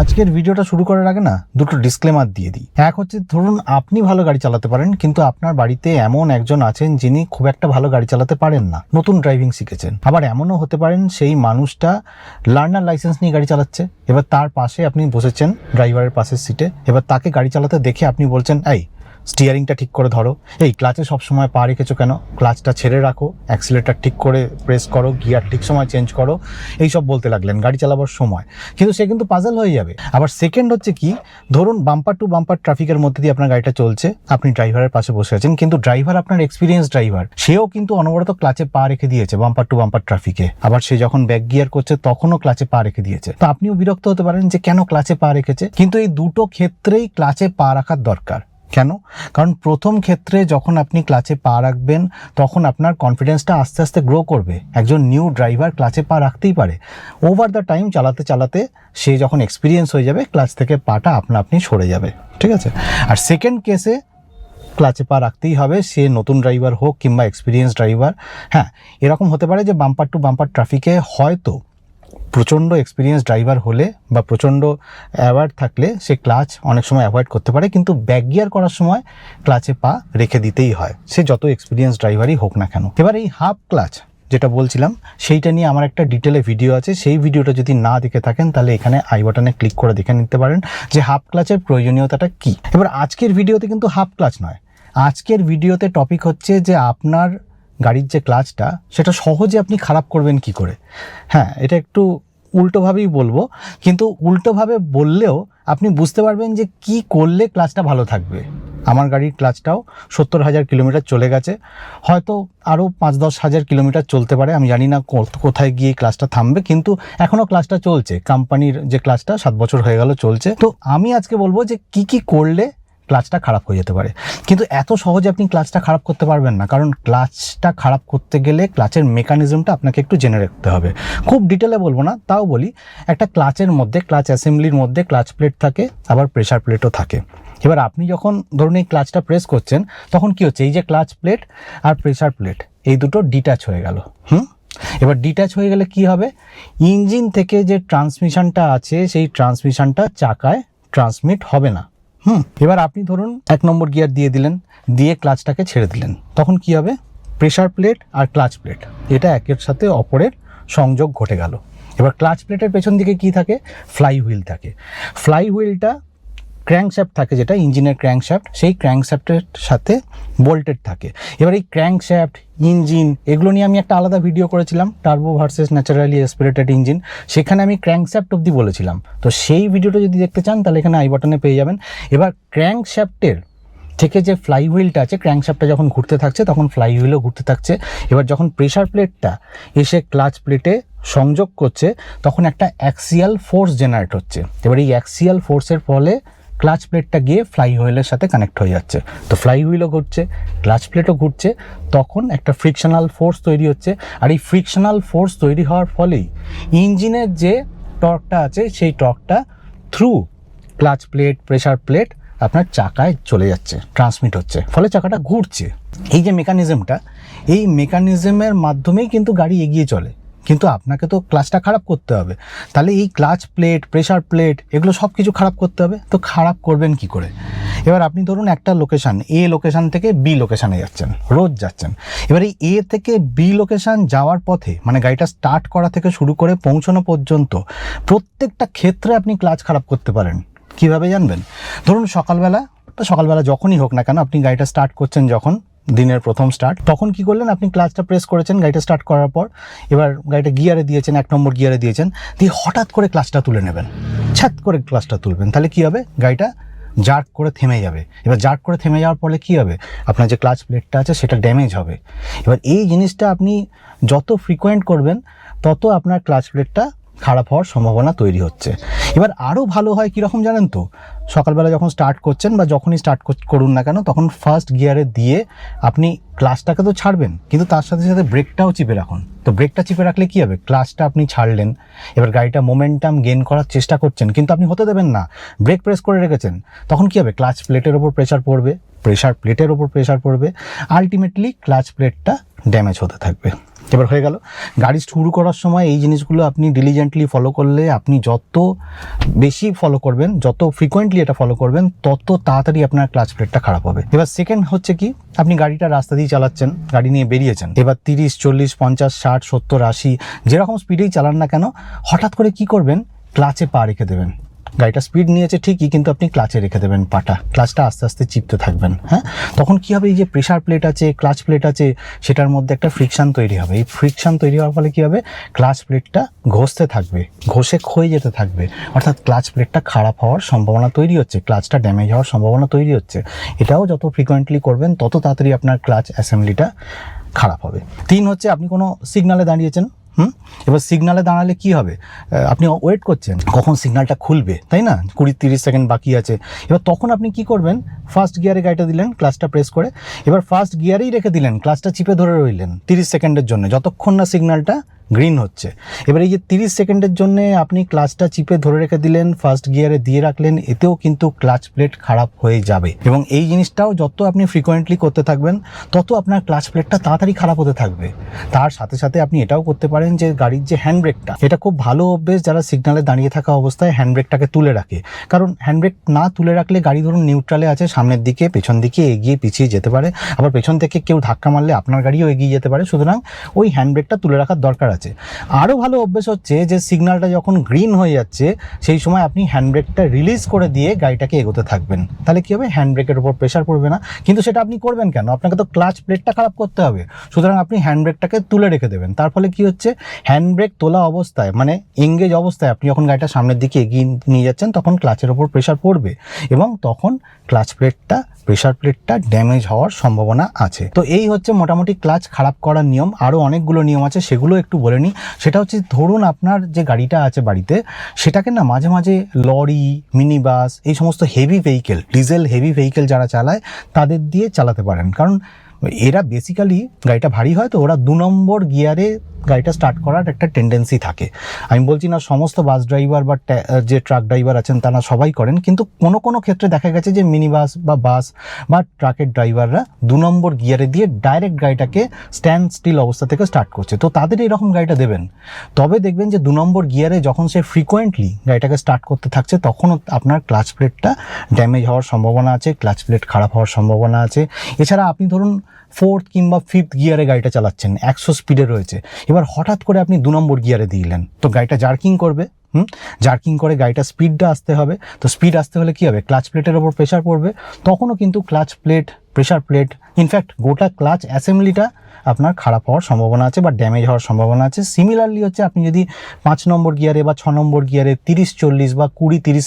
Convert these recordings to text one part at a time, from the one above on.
আজকের ভিডিওটা শুরু করার আগে না দুটো ডিসক্লেমার দিয়ে দিই। এক হচ্ছে, ধরুন আপনি ভালো গাড়ি চালাতে পারেন, কিন্তু আপনার বাড়িতে এমন একজন আছেন যিনি খুব একটা ভালো গাড়ি চালাতে পারেন না, নতুন ড্রাইভিং শিখেছেন। আবার এমনও হতে পারেন সেই মানুষটা লার্নার লাইসেন্স নিয়ে গাড়ি চালাচ্ছে, এবার তার পাশে আপনি বসেছেন ড্রাইভারের পাশের সিটে। এবার তাকে গাড়ি চালাতে দেখে আপনি বলছেন, এই স্টিয়ারিংটা ঠিক করে ধরো, এই ক্লাচে সবসময় পা রেখেছো কেন, ক্লাচটা ছেড়ে রাখো, অ্যাক্সিলেটার ঠিক করে প্রেস করো, গিয়ার ঠিক সময় চেঞ্জ করো, এইসব বলতে লাগলেন গাড়ি চালাবার সময়। কিন্তু সে কিন্তু পাজল হয়ে যাবে। আবার সেকেন্ড হচ্ছে কি, ধরুন বাম্পার টু বাম্পার ট্রাফিকের মধ্যে দিয়ে আপনার গাড়িটা চলছে, আপনি ড্রাইভারের পাশে বসে আছেন, কিন্তু ড্রাইভার আপনার এক্সপিরিয়েন্স ড্রাইভার, সেও কিন্তু অনবরত ক্লাচে পা রেখে দিয়েছে বাম্পার টু বাম্পার ট্রাফিকে। আবার সে যখন ব্যাক গিয়ার করছে তখনও ক্লাচে পা রেখে দিয়েছে। তো আপনিও বিরক্ত হতে পারেন যে কেন ক্লাচে পা রেখেছে, কিন্তু এই দুটো ক্ষেত্রেই ক্লাচে পা রাখার দরকার। কেন? কারণ প্রথম ক্ষেত্রে যখন আপনি ক্লাচে পা রাখবেন তখন আপনার কনফিডেন্সটা আস্তে আস্তে গ্রো করবে। একজন নিউ ড্রাইভার ক্লাচে পা রাখতেই পারে, ওভার দ্য টাইম চালাতে চালাতে সে যখন এক্সপিরিয়েন্স হয়ে যাবে ক্লাচ থেকে পাটা আপনা আপনি সরে যাবে, ঠিক আছে? আর সেকেন্ড কেসে ক্লাচে পা রাখতেই হবে, সে নতুন ড্রাইভার হোক কিংবা এক্সপিরিয়েন্স ড্রাইভার। হ্যাঁ, এরকম হতে পারে যে বাম্পার টু বাম্পার ট্রাফিকে হয়তো প্রচণ্ড এক্সপিরিয়েন্স ড্রাইভার হলে বা প্রচণ্ড অ্যাওয়ার্ড থাকলে সে ক্লাচ অনেক সময় অ্যাভয়েড করতে পারে, কিন্তু ব্যাক গিয়ার করার সময় ক্লাচে পা রেখে দিতেই হয়, সে যত এক্সপিরিয়েন্স ড্রাইভারই হোক না কেন। এবার এই হাফ ক্লাচ যেটা বলছিলাম সেইটা নিয়ে আমার একটা ডিটেলে ভিডিও আছে, সেই ভিডিওটা যদি না দেখে থাকেন তাহলে এখানে আই বাটনে ক্লিক করে দেখে নিতে পারেন যে হাফ ক্লাচের প্রয়োজনীয়তাটা কী। এবার আজকের ভিডিওতে কিন্তু হাফ ক্লাচ নয়, আজকের ভিডিওতে টপিক হচ্ছে যে আপনার গাড়ির যে ক্লাচটা সেটা সহজে আপনি খারাপ করবেন কি করে। হ্যাঁ, এটা একটু উল্টোভাবেই বলবো, কিন্তু উল্টোভাবে বললেও আপনি বুঝতে পারবেন যে কি করলে ক্লাচটা ভালো থাকবে। আমার গাড়ির ক্লাচটাও 70,000 কিলোমিটার চলে গেছে, হয়তো আরও 5-10 হাজার কিলোমিটার চলতে পারে, আমি জানি না কোথায় গিয়ে ক্লাচটা থামবে, কিন্তু এখনও ক্লাচটা চলছে। কোম্পানির যে ক্লাচটা 7 বছর হয়ে গেল চলছে। তো আমি আজকে বলবো যে কি করলে ক্লাচটা খারাপ হয়ে যেতে পারে। কিন্তু এত সহজে আপনি ক্লাচটা খারাপ করতে পারবেন না, কারণ ক্লাচটা খারাপ করতে গেলে ক্লাচের মেকানিজমটা আপনাকে একটু জেনে রাখতে হবে। খুব ডিটেলে বলবো না, তাও বলি, একটা ক্লাচের মধ্যে, ক্লাচ অ্যাসেম্বলির মধ্যে ক্লাচ প্লেট থাকে, আবার প্রেসার প্লেটও থাকে। এবার আপনি যখন ধরুন এই ক্লাচটা প্রেস করছেন তখন কি হচ্ছে, এই যে ক্লাচ প্লেট আর প্রেসার প্লেট এই দুটো ডিট্যাচ হয়ে গেল। এবার ডিট্যাচ হয়ে গেলে কি হবে, ইঞ্জিন থেকে যে ট্রান্সমিশনটা আছে সেই ট্রান্সমিশনটা চাকায় ট্রান্সমিট হবে না। এবার আপনি ধরুন 1 নম্বর গিয়ার দিয়ে দিলেন, দিয়ে ক্লাচটাকে ছেড়ে দিলেন, তখন কি হবে, প্রেসার প্লেট আর ক্লাচ প্লেট এটা একের সাথে অপরের সংযোগ ঘটে গেল। এবার ক্লাচ প্লেটের পেছন দিকে কি থাকে, ফ্লাই হুইল থাকে। ফ্লাই হুইলটা ক্র্যাঙ্কশ্যাফট থাকে, যেটা ইঞ্জিনের ক্র্যাঙ্কশ্যাফট, সেই ক্র্যাঙ্কশ্যাফটের সাথে বোল্টেড থাকে। এবার এই ক্র্যাঙ্কশ্যাফট, ইঞ্জিন, এগুলো নিয়ে আমি একটা আলাদা ভিডিও করেছিলাম, turbo versus naturally aspirated engine, সেখানে আমি ক্র্যাঙ্কশ্যাফট অবধি বলেছিলাম। তো সেই ভিডিওটা যদি দেখতে চান তাহলে এখানে আই বাটনে পেয়ে যাবেন। এবার ক্র্যাঙ্কশ্যাফটের থেকে যে ফ্লাই হুইলটা আছে, ক্র্যাঙ্কশ্যাফটটা যখন ঘুরতে থাকছে তখন ফ্লাই হুইলও ঘুরতে থাকছে। এবার যখন প্রেসার প্লেটটা এসে ক্লাচ প্লেটে সংযোগ করছে তখন একটা অ্যাক্সিয়াল ফোর্স জেনারেট হচ্ছে। এবার এই অ্যাক্সিয়াল ফোর্সের ফলে ক্লাচ প্লেটটা গিয়ে ফ্লাই হুইলের সাথে কানেক্ট হয়ে যাচ্ছে। তো ফ্লাই হুইলও ঘুরছে, ক্লাচ প্লেটও ঘুরছে, তখন একটা ফ্রিকশনাল ফোর্স তৈরি হচ্ছে। আর এই ফ্রিকশনাল ফোর্স তৈরি হওয়ার ফলেই ইঞ্জিনের যে টর্কটা আছে সেই টর্কটা through clutch plate, pressure plate আপনার চাকায় চলে যাচ্ছে, ট্রান্সমিট হচ্ছে, ফলে চাকাটা ঘুরছে। এই যে মেকানিজমটা, এই মেকানিজমের মাধ্যমেই কিন্তু গাড়ি এগিয়ে চলে। কিন্তু আপনাকে তো ক্লাচটা খারাপ করতে হবে, তাহলে এই ক্লাচ প্লেট, প্রেসার প্লেট এগুলো সব কিছু খারাপ করতে হবে। তো খারাপ করবেন কি করে? এবার আপনি ধরুন একটা লোকেশান, এ লোকেশান থেকে বি লোকেশানে যাচ্ছেন, রোজ যাচ্ছেন। এবার এই এ থেকে বি লোকেশান যাওয়ার পথে, মানে গাড়িটা স্টার্ট করা থেকে শুরু করে পৌঁছানো পর্যন্ত প্রত্যেকটা ক্ষেত্রে আপনি ক্লাচ খারাপ করতে পারেন। কিভাবে জানবেন? ধরুন সকালবেলা যখনই হোক না কেন, আপনি গাড়িটা স্টার্ট করছেন, যখন দিনের প্রথম স্টার্ট, তখন কি করলেন, আপনি ক্লাচটা প্রেস করেছেন গাড়িটা স্টার্ট করার পর। এবার গাড়িটা গিয়ারে দিয়েছেন, 1 নম্বর গিয়ারে দিয়েছেন, দিয়ে হঠাৎ করে ক্লাচটা তুলে নেবেন, ছাত করে ক্লাচটা তুলবেন, তাহলে কি হবে, গাড়িটা জার্ক করে থেমে যাবে। এবার জার্ক করে থেমে যাওয়ার ফলে কি হবে, আপনার যে ক্লাচ প্লেটটা আছে সেটা ড্যামেজ হবে। এবার এই জিনিসটা আপনি যত ফ্রিকোয়েন্ট করবেন তত আপনার ক্লাচ প্লেটটা খারাপ হওয়ার সম্ভাবনা তৈরি হচ্ছে। এবার আরও ভালো হয় কীরকম জানেন তো, সকালবেলা যখন স্টার্ট করছেন বা যখনই স্টার্ট করুন না কেন, তখন ফার্স্ট গিয়ারে দিয়ে আপনি ক্লাচটাকে তো ছাড়বেন, কিন্তু তার সাথে সাথে ব্রেকটাও চিপে রাখুন। তো ব্রেকটা চিপে রাখলে কী হবে, ক্লাচটা আপনি ছাড়লেন, এবার গাড়িটা মোমেন্টাম গেইন করার চেষ্টা করছেন, কিন্তু আপনি হতে দেবেন না, ব্রেক প্রেস করে রেখেছেন, তখন কী হবে, ক্লাচ প্লেটের ওপর প্রেশার পড়বে, প্রেসার প্লেটের ওপর প্রেশার পড়বে, আলটিমেটলি ক্লাচ প্লেটটা ড্যামেজ হতে থাকবে। এবার হয়ে গেল। গাড়ি শুরু করার সময় এই জিনিসগুলো আপনি ডিলিজেন্টলি ফলো করলে, আপনি যত বেশি ফলো করবেন, যত ফ্রিকোয়েন্টলি এটা ফলো করবেন, তত তাড়াতাড়ি আপনার ক্লাচ প্লেটটা খারাপ হবে। এবার সেকেন্ড হচ্ছে কি, আপনি গাড়িটা রাস্তা দিয়ে চালাচ্ছেন, গাড়ি নিয়ে বেরিয়েছেন, এবার 30, 40, 50, 60, 70, 80 যেরকম স্পিডেই চালান না কেন, হঠাৎ করে কি করবেন, ক্লাচে পা রেখে দেবেন। গাড়িটা স্পিড নিয়েছে ঠিকই, কিন্তু আপনি ক্লাচে রেখে দেবেন পাটা, ক্লাচটা আস্তে আস্তে চিপতে থাকবেন। হ্যাঁ, তখন কি হবে, এই যে প্রেশার প্লেট আছে, ক্লাচ প্লেট আছে, সেটার মধ্যে একটা ফ্রিকশন তৈরি হবে। এই ফ্রিকশন তৈরি হওয়ার ফলে কি হবে, ক্লাচ প্লেটটা ঘষতে থাকবে, ঘষে ক্ষয়ে যেতে থাকবে, অর্থাৎ ক্লাচ প্লেটটা খারাপ হওয়ার সম্ভাবনা তৈরি হচ্ছে, ক্লাচটা ড্যামেজ হওয়ার সম্ভাবনা তৈরি হচ্ছে। এটাও যত ফ্রিকোয়েন্টলি করবেন তত তাড়াতাড়ি আপনার ক্লাচ অ্যাসেম্বলিটা খারাপ হবে। 3 হচ্ছে, আপনি কোনো সিগনালে দাঁড়িয়েছেন, এবার সিগনালে দাঁড়ালে কি হবে, আপনি ওয়েট করছেন কখন সিগন্যালটা খুলবে, তাই না, 20-30 সেকেন্ড বাকি আছে। এবার তখন আপনি কি করবেন, ফার্স্ট গিয়ারে গাড়িটা দিলেন, ক্লাচটা প্রেস করে, এবার ফার্স্ট গিয়ারেই রেখে দিলেন, ক্লাচটা চিপে ধরে রইলেন 30 সেকেন্ডের জন্য, যতক্ষণ না সিগন্যালটা গ্রিন হচ্ছে। এবার এই যে 30 সেকেন্ডের জন্য আপনি ক্লাচটা চিপে ধরে রেখে দিলেন, ফার্স্ট গিয়ারে দিয়ে রাখলেন, এতেও কিন্তু ক্লাচ প্লেট খারাপ হয়ে যাবে। এবং এই জিনিসটাও যত আপনি ফ্রিকোয়েন্টলি করতে থাকবেন, তত আপনার ক্লাচ প্লেটটা তাড়াতাড়ি খারাপ হতে থাকবে। তার সাথে সাথে আপনি এটাও করতে পারেন যে গাড়ির যে হ্যান্ড ব্রেকটা, এটা খুব ভালো অভ্যেস যারা সিগনালে দাঁড়িয়ে থাকা অবস্থায় হ্যান্ড ব্রেকটাকে তুলে রাখে। কারণ হ্যান্ড ব্রেক না তুলে রাখলে গাড়ি ধরুন নিউট্রালে আছে, সামনের দিকে পেছন দিকে এগিয়ে পিছিয়ে যেতে পারে, আবার পেছন থেকে কেউ ধাক্কা মারলে আপনার গাড়িও এগিয়ে যেতে পারে। সুতরাং ওই হ্যান্ড ব্রেকটা তুলে রাখার দরকার আছে। আরও ভালো অভ্যেস হচ্ছে যে সিগন্যালটা যখন গ্রিন হয়ে যাচ্ছে, সেই সময় আপনি হ্যান্ড ব্রেকটা রিলিজ করে দিয়ে গাড়িটাকে এগোতে থাকবেন। তাহলে কি হবে, হ্যান্ড ব্রেকের উপর প্রেশার পড়বে না। কিন্তু সেটা আপনি করবেন কেন, আপনাকে তো ক্লাচ প্লেটটা খারাপ করতে হবে। সুতরাং আপনি হ্যান্ড ব্রেকটাকে তুলে রেখে দেবেন। তার ফলে কি হচ্ছে, হ্যান্ড ব্রেক তোলা অবস্থায়, মানে এঙ্গেজ অবস্থায় আপনি যখন গাড়িটা সামনের দিকে এগিয়ে নিয়ে যাচ্ছেন, তখন ক্লাচের ওপর প্রেশার পড়বে এবং তখন ক্লাচ প্লেটটা, প্রেশার প্লেটটা ড্যামেজ হওয়ার সম্ভাবনা আছে। তো এই হচ্ছে মোটামুটি ক্লাচ খারাপ করার নিয়ম। আরও অনেকগুলো নিয়ম আছে, সেগুলো একটু বলে নিই। সেটা হচ্ছে, ধরুন আপনার যে গাড়িটা আছে বাড়িতে, সেটাকে না মাঝে মাঝে লরি, মিনি বাস, এই সমস্ত heavy vehicle, diesel heavy vehicle যারা চালায়, তাদের দিয়ে চালাতে পারেন। কারণ এরা বেসিক্যালি গাড়িটা ভারী হয়, তো ওরা 2 নম্বর গিয়ারে গাড়িটা স্টার্ট করার একটা টেন্ডেন্সি থাকে। আমি বলছি না সমস্ত বাস ড্রাইভার বা যে ট্রাক ড্রাইভার আছেন তারা সবাই করেন, কিন্তু কোনো কোনো ক্ষেত্রে দেখা গেছে যে মিনি বাস বা ট্রাকের ড্রাইভাররা 2 নম্বর গিয়ারে দিয়ে ডাইরেক্ট গাড়িটাকে স্ট্যান্ড স্টিল অবস্থা থেকে স্টার্ট করছে। তো তাদের এইরকম গাড়িটা দেবেন, তবে দেখবেন যে 2 নম্বর গিয়ারে যখন সে ফ্রিকোয়েন্টলি গাড়িটাকে স্টার্ট করতে থাকছে, তখন আপনার ক্লাচ প্লেটটা ড্যামেজ হওয়ার সম্ভাবনা আছে, ক্লাচ প্লেট খারাপ হওয়ার সম্ভাবনা আছে। এছাড়া আপনি ধরুন 4th কিংবা 5th গিয়ারে গাড়িটা চালাচ্ছেন, 100 স্পিডে রয়েছে, এবার হঠাৎ করে আপনি 2 নম্বর গিয়ারে দিলেন, তো গাড়িটা জার্কিং করবে, জার্কিং করে গাড়িটা স্পিডটা আসতে হবে। তো স্পিড আসতে হলে কি হবে, ক্লাচ প্লেটের ওপর প্রেশার পড়বে, তখনও কিন্তু clutch plate, pressure plate, in fact গোটা ক্লাচ অ্যাসেম্বলিটা আপনার খারাপ হওয়ার সম্ভাবনা আছে বা ড্যামেজ হওয়ার সম্ভাবনা আছে। সিমিলারলি হচ্ছে, আপনি যদি 5 নম্বর গিয়ারে বা 6 নম্বর গিয়ারে 30, 40 বা 20, 30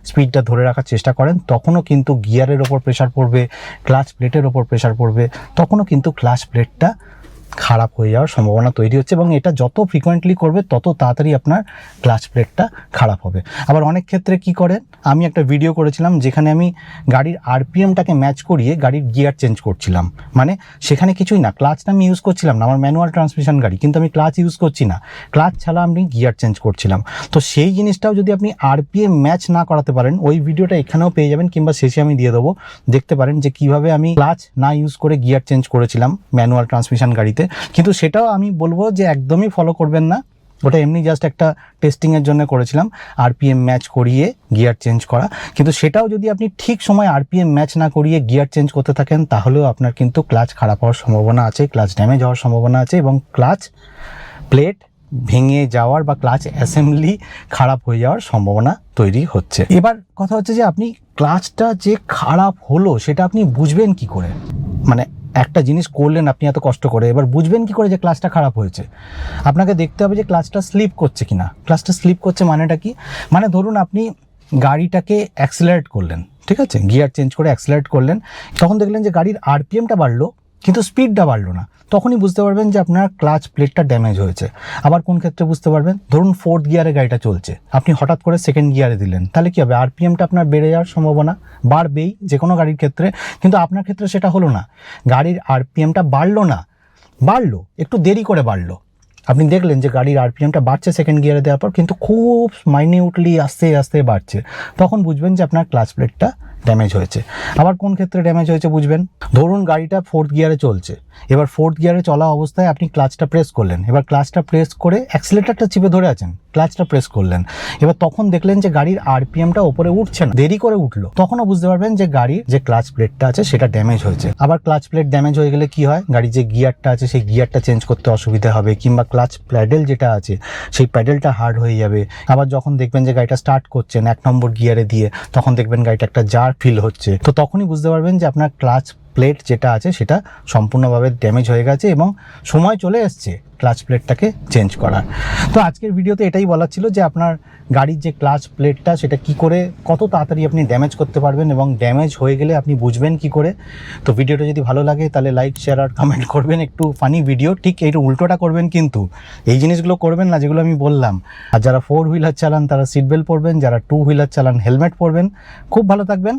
স্পিডটা ধরে রাখার চেষ্টা করেন, তখনও কিন্তু গিয়ারের ওপর প্রেশার পড়বে, ক্লাচ প্লেটের ওপর প্রেশার পড়বে, তখনও কিন্তু ক্লাচ প্লেটটা খারাপ হয়ে যাওয়ার সম্ভাবনা তৈরি হচ্ছে। এবং এটা যত ফ্রিকোয়েন্টলি করবে, তত তাড়াতাড়ি আপনার ক্লাচ প্লেটটা খারাপ হবে। আবার অনেক ক্ষেত্রে কি করেন, আমি একটা ভিডিও করেছিলাম যেখানে আমি গাড়ির আরপিএমটাকে ম্যাচ করিয়ে গাড়ির গিয়ার চেঞ্জ করছিলাম। মানে সেখানে কিছুই না, ক্লাচটা আমি ইউজ করছিলাম না, আমার ম্যানুয়াল ট্রান্সমিশন গাড়ি, কিন্তু আমি ক্লাচ ইউজ করছি না, ক্লাচ ছাড়া আমি গিয়ার চেঞ্জ করছিলাম। তো সেই জিনিসটাও যদি আপনি আরপিএম ম্যাচ না করাতে পারেন, ওই ভিডিওটা এখানেও পেয়ে যাবেন, কিংবা শেষে আমি দিয়ে দেবো, দেখতে পারেন যে কিভাবে আমি ক্লাচ না ইউজ করে গিয়ার চেঞ্জ করেছিলাম ম্যানুয়াল ট্রান্সমিশন গাড়িতে। কিন্তু সেটাও আমি বলবো যে একদমই ফলো করবেন না, ওটা এমনি জাস্ট একটা টেস্টিংয়ের জন্য করেছিলাম, আরপিএম ম্যাচ করিয়ে গিয়ার চেঞ্জ করা। কিন্তু সেটাও যদি আপনি ঠিক সময় আরপিএম ম্যাচ না করিয়ে গিয়ার চেঞ্জ করতে থাকেন, তাহলেও আপনার কিন্তু ক্লাচ খারাপ হওয়ার সম্ভাবনা আছে, ক্লাচ ড্যামেজ হওয়ার সম্ভাবনা আছে, এবং ক্লাচ প্লেট ভেঙে যাওয়ার বা ক্লাচ অ্যাসেম্বলি খারাপ হয়ে যাওয়ার সম্ভাবনা তৈরি হচ্ছে। এবার কথা হচ্ছে যে আপনি ক্লাচটা যে খারাপ হলো সেটা আপনি বুঝবেন কি করে, মানে একটা জিনিস করলেন আপনি এত কষ্ট করে, এবার বুঝবেন কি করে যে ক্লাচটা খারাপ হয়েছে? আপনাকে দেখতে হবে যে ক্লাচটা স্লিপ করছে কিনা। ক্লাচটা স্লিপ করছে মানেটা কি, মানে ধরুন আপনি গাড়িটাকে অ্যাক্সিলারেট করলেন, ঠিক আছে, গিয়ার চেঞ্জ করে অ্যাক্সিলারেট করলেন, তখন দেখলেন যে গাড়ির আরপিএমটা বাড়লো কিন্তু স্পিডটা বাড়লো না, তখনই বুঝতে পারবেন যে আপনার ক্লাচ প্লেটটা ড্যামেজ হয়েছে। আবার কোন ক্ষেত্রে বুঝতে পারবেন, ধরুন 4th গিয়ারে গাড়িটা চলছে, আপনি হঠাৎ করে 2nd গিয়ারে দিলেন, তাহলে কি হবে, আরপিএমটা আপনার বেড়ে যাওয়ার সম্ভাবনা বাড়বেই যে কোনো গাড়ির ক্ষেত্রে, কিন্তু আপনার ক্ষেত্রে সেটা হলো না, গাড়ির আরপিএমটা বাড়লো না, বাড়লো একটু দেরি করে বাড়লো। আপনি দেখলেন যে গাড়ির আরপিএমটা বাড়ছে 2nd গিয়ারে দেওয়ার পর, কিন্তু খুব মাইনিউটলি আস্তে আস্তে বাড়ছে, তখন বুঝবেন যে আপনার ক্লাচ প্লেটটা ড্যামেজ হয়েছে। আবার কোন ক্ষেত্রে ড্যামেজ হয়েছে বুঝবেন, ধরুন গাড়িটা 4th গিয়ারে চলছে, এবার 4th গিয়ারে চলা অবস্থায় আপনি ক্লাচটা প্রেস করলেন, এবার ক্লাচটা প্রেস করে অ্যাক্সিলারেটরটা চিপে ধরে আছেন, ক্লাচটা প্রেস করলেন, এবার তখন দেখলেন যে গাড়ির আরপিএমটা উপরে উঠছে না, দেরি করে উঠলো, তখনও বুঝতে পারবেন যে গাড়ির যে ক্লাচ প্লেটটা আছে সেটা ড্যামেজ হয়েছে। আবার ক্লাচ প্লেট ড্যামেজ হয়ে গেলে কি হয়, গাড়ির যে গিয়ারটা আছে সেই গিয়ারটা চেঞ্জ করতে অসুবিধা হবে, কিংবা ক্লাচ প্যাডেল যেটা আছে সেই প্যাডেলটা হার্ড হয়ে যাবে। আবার যখন দেখবেন যে গাড়িটা স্টার্ট করছেন 1 নম্বর গিয়ারে দিয়ে, তখন দেখবেন গাড়িটা একটা জার ফিল হচ্ছে, তো তখনই বুঝতে পারবেন যে আপনার ক্লাচ প্লেট যেটা আছে সেটা সম্পূর্ণভাবে ড্যামেজ হয়ে গেছে এবং সময় চলে এসছে ক্লাচ প্লেটটাকে চেঞ্জ করার। তো আজকের ভিডিওতে এটাই বলার ছিল যে আপনার গাড়ির যে ক্লাচ প্লেটটা সেটা কি করে কত তাড়াতাড়ি আপনি ড্যামেজ করতে পারবেন এবং ড্যামেজ হয়ে গেলে আপনি বুঝবেন কি করে। তো ভিডিওটা যদি ভালো লাগে তাহলে লাইক, শেয়ার আর কমেন্ট করবেন। একটু ফানি ভিডিও, ঠিক এইটা উল্টোটা করবেন, কিন্তু এই জিনিসগুলো করবেন না যেগুলো আমি বললাম। আর যারা 4 হুইলার চালান তারা সিট বেল্ট পরবেন, যারা 2 হুইলার চালান হেলমেট পরবেন। খুব ভালো থাকবেন,